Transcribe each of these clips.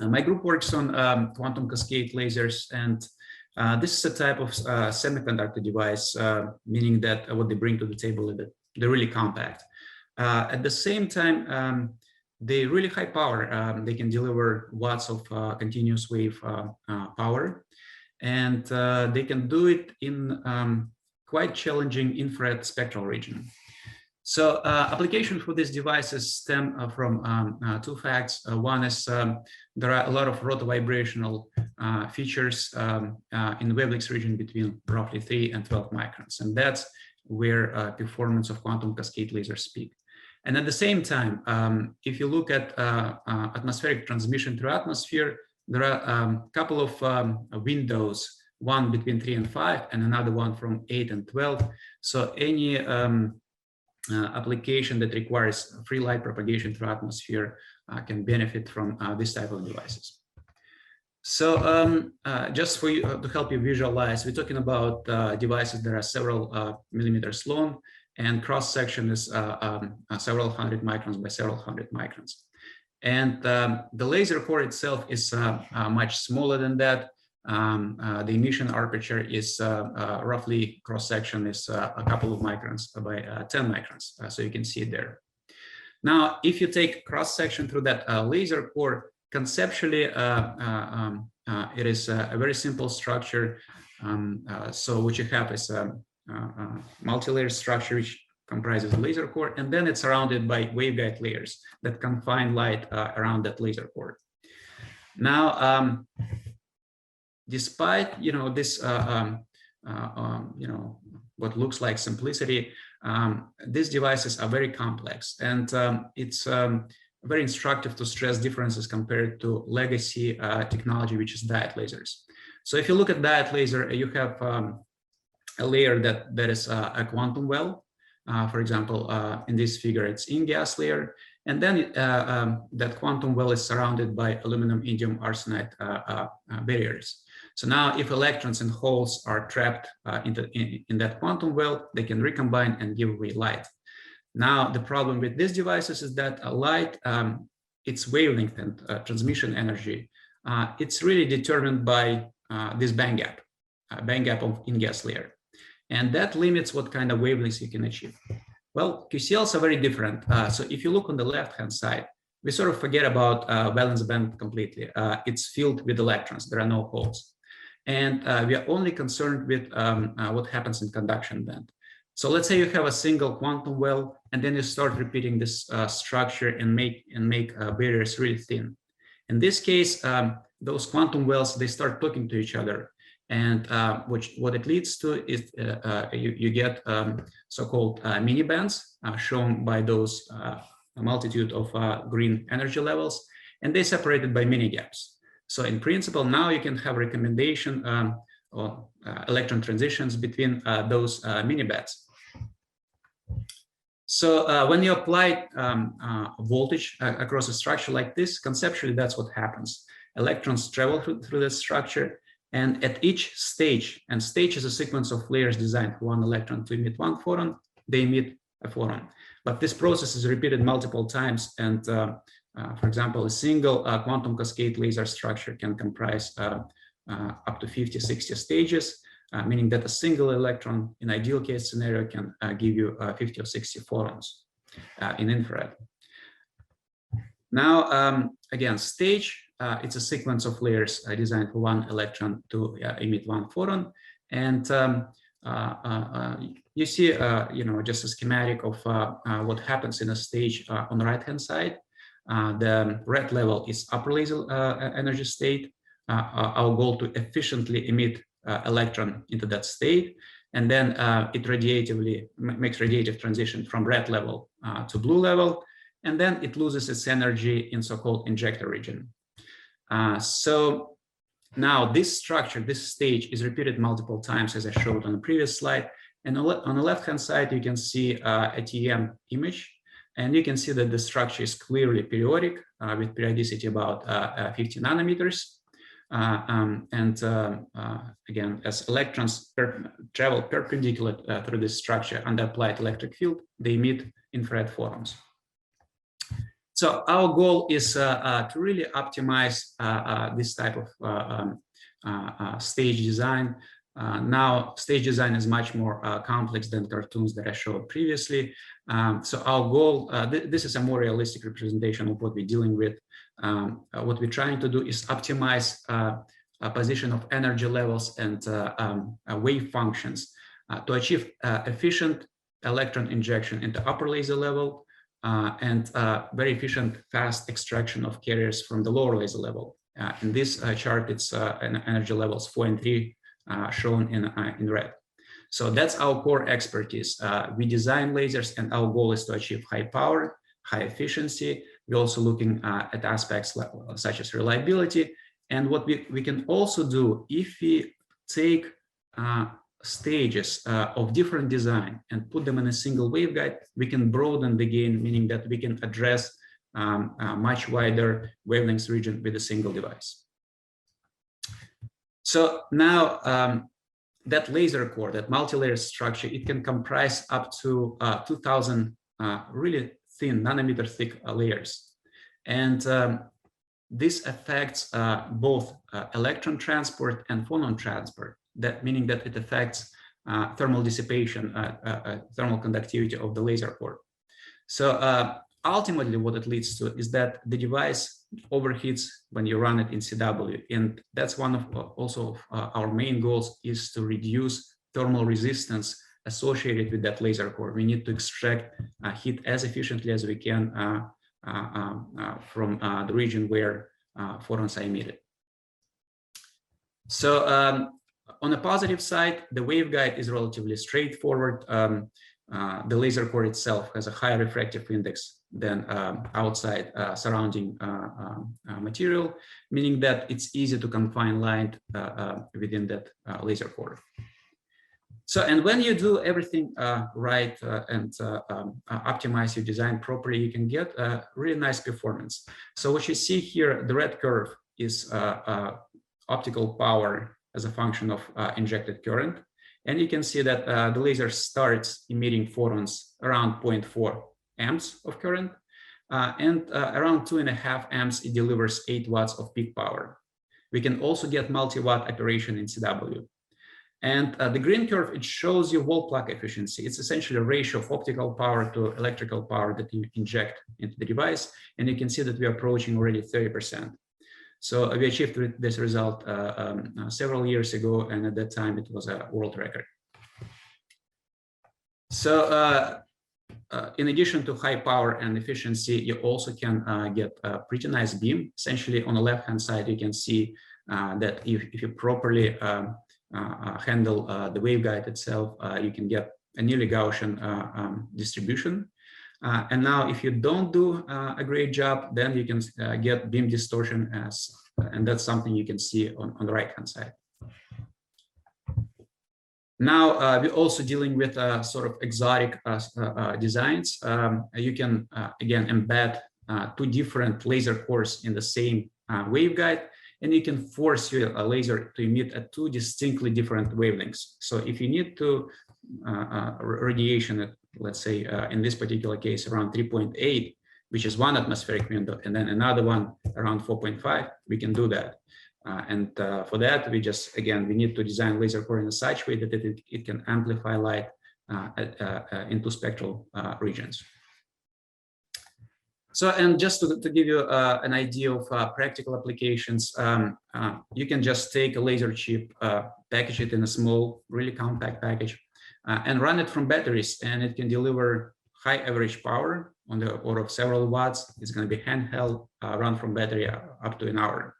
My group works on quantum cascade lasers, and this is a type of semiconductor device, meaning that what they bring to the table is that they're really compact. At the same time, they're really high power. They can deliver watts of continuous wave power, and they can do it in quite challenging infrared spectral region. So application for these devices stem from two facts. One is there are a lot of rotovibrational features in the wavelength region between roughly 3 and 12 microns, and that's where performance of quantum cascade lasers peak. And at the same time, if you look at atmospheric transmission through atmosphere, there are a couple of windows, one between 3 and 5 and another one from 8 and 12. So any application that requires free light propagation through atmosphere can benefit from this type of devices. So just for you, to help you visualize, we're talking about devices that are several millimeters long, and cross section is several hundred microns by several hundred microns. And the laser core itself is much smaller than that. The emission aperture is roughly cross section is a couple of microns by 10 microns. So you can see it there. Now, if you take cross section through that laser core, conceptually, it is a very simple structure. So what you have is a multi-layer structure which comprises the laser core, and then it's surrounded by waveguide layers that confine light around that laser core. Now, despite this what looks like simplicity, these devices are very complex, and it's very instructive to stress differences compared to legacy technology, which is diode lasers. So if you look at diode laser, you have a layer that is a quantum well. For example, in this figure, it's InGaAs layer. And then that quantum well is surrounded by aluminum indium arsenide barriers. So now if electrons and holes are trapped in that quantum well, they can recombine and give away light. Now, the problem with these devices is that light, its wavelength and transmission energy, it's really determined by this bandgap of InGaAs layer. And that limits what kind of wavelengths you can achieve. Well, QCLs are very different. So if you look on the left-hand side, we sort of forget about valence band completely. It's filled with electrons. There are no holes. And we are only concerned with what happens in conduction band. So let's say you have a single quantum well, and then you start repeating this structure and make barriers really thin. In this case, those quantum wells, they start talking to each other. And what it leads to is you get so-called mini bands shown by those multitude of green energy levels, and they're separated by mini gaps. So in principle, now you can have recommendation or electron transitions between those mini bands. So when you apply voltage across a structure like this, conceptually, that's what happens. Electrons travel through the structure. And at each stage, and stage is a sequence of layers designed for one electron to emit one photon, they emit a photon. But this process is repeated multiple times. And for example, a single quantum cascade laser structure can comprise up to 50, 60 stages, meaning that a single electron in ideal case scenario can give you 50 or 60 photons in infrared. Now, again, stage, it's a sequence of layers designed for one electron to emit one photon. And you see, just a schematic of what happens in a stage on the right-hand side. The red level is upper laser energy state. Our goal to efficiently emit electron into that state. And then it radiatively makes radiative transition from red level to blue level. And then it loses its energy in so-called injector region. So now this structure, this stage is repeated multiple times, as I showed on the previous slide. And on the left-hand side, you can see a TEM image. And you can see that the structure is clearly periodic with periodicity about 50 nanometers. Again, as electrons travel perpendicular through this structure under applied electric field, they emit infrared photons. So our goal is to really optimize this type of stage design. Now, stage design is much more complex than cartoons that I showed previously. So our goal, this is a more realistic representation of what we're dealing with. What we're trying to do is optimize a position of energy levels and wave functions to achieve efficient electron injection into upper laser level and very efficient fast extraction of carriers from the lower laser level. In this chart, it's energy levels 4 and 3 shown in red. So that's our core expertise. We design lasers, and our goal is to achieve high power, high efficiency. We're also looking at aspects such as reliability. And what we can also do, if we take stages of different design and put them in a single waveguide, we can broaden the gain, meaning that we can address a much wider wavelength region with a single device. So now that laser core, that multi-layer structure, it can comprise up to 2,000 really thin, nanometer thick layers. And this affects both electron transport and phonon transport, that meaning that it affects thermal dissipation, thermal conductivity of the laser core. So ultimately what it leads to is that the device overheats when you run it in CW. And that's one of also our main goals, is to reduce thermal resistance associated with that laser core. We need to extract heat as efficiently as we can from the region where photons are emitted. So on the positive side, the waveguide is relatively straightforward. The laser core itself has a higher refractive index than outside surrounding material, meaning that it's easy to confine light within that laser core. So, and when you do everything right and optimize your design properly, you can get a really nice performance. So what you see here, the red curve is optical power as a function of injected current. And you can see that the laser starts emitting photons around 0.4 amps of current, and around 2.5 amps, it delivers 8 watts of peak power. We can also get multi-watt operation in CW. And the green curve, it shows you wall plug efficiency. It's essentially a ratio of optical power to electrical power that you inject into the device. And you can see that we're approaching already 30%. So we achieved this result several years ago, and at that time it was a world record. So in addition to high power and efficiency, you also can get a pretty nice beam. Essentially, on the left-hand side, you can see that if you properly handle the waveguide itself, you can get a nearly Gaussian distribution. And now, if you don't do a great job, then you can get beam distortion, and that's something you can see on the right-hand side. Now, we're also dealing with sort of exotic designs. You can, again, embed 2 different laser cores in the same waveguide, and you can force your laser to emit at 2 distinctly different wavelengths. So if you need to radiation at, let's say, in this particular case, around 3.8, which is 1 atmospheric window, and then another one around 4.5, we can do that. And for that, we just, again, we need to design laser core in such way that it can amplify light into spectral regions. So, and just to give you an idea of practical applications, you can just take a laser chip, package it in a small, really compact package, and run it from batteries, and it can deliver high average power on the order of several watts. It's going to be handheld, run from battery up to an hour.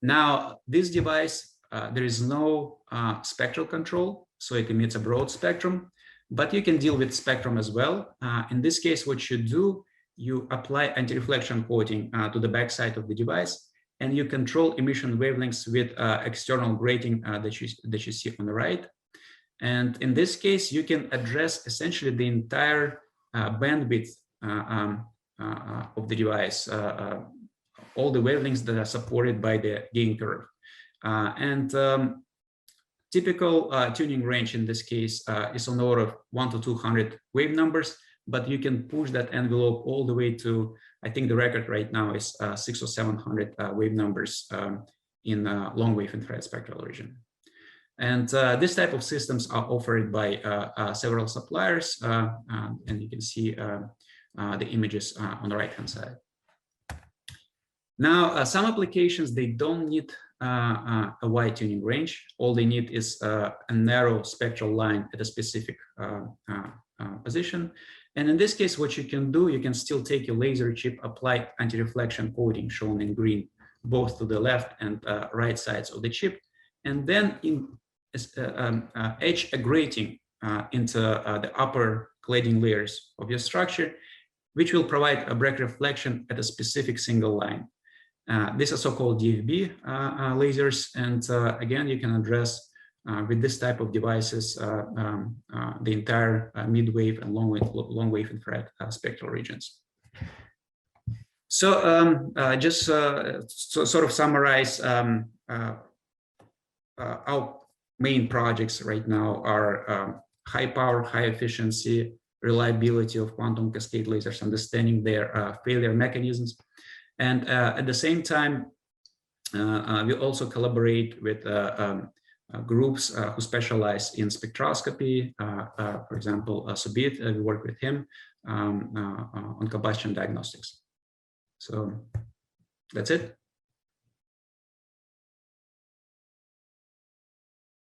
Now, this device, there is no spectral control, so it emits a broad spectrum, but you can deal with spectrum as well. In this case, what you do, you apply anti-reflection coating to the backside of the device, and you control emission wavelengths with external grating that you see on the right. And in this case, you can address essentially the entire bandwidth of the device, all the wavelengths that are supported by the gain curve. Typical tuning range in this case is on the order of 1 to 200 wave numbers, but you can push that envelope all the way to, I think the record right now is 600 or 700 wave numbers in long wave infrared spectral region. And this type of systems are offered by several suppliers, and you can see the images on the right-hand side. Now, some applications, they don't need a wide tuning range. All they need is a narrow spectral line at a specific position. And in this case, what you can do, you can still take your laser chip, apply anti-reflection coating shown in green, both to the left and right sides of the chip, and then etch a grating into the upper cladding layers of your structure, which will provide a break reflection at a specific single line. These are so-called DFB lasers, and again, you can address with this type of devices the entire mid-wave and long-wave infrared spectral regions. So just sort of summarize, our main projects right now are high power, high efficiency, reliability of quantum cascade lasers, understanding their failure mechanisms. And at the same time, we also collaborate with groups who specialize in spectroscopy. For example, Subit, we work with him on combustion diagnostics. So that's it.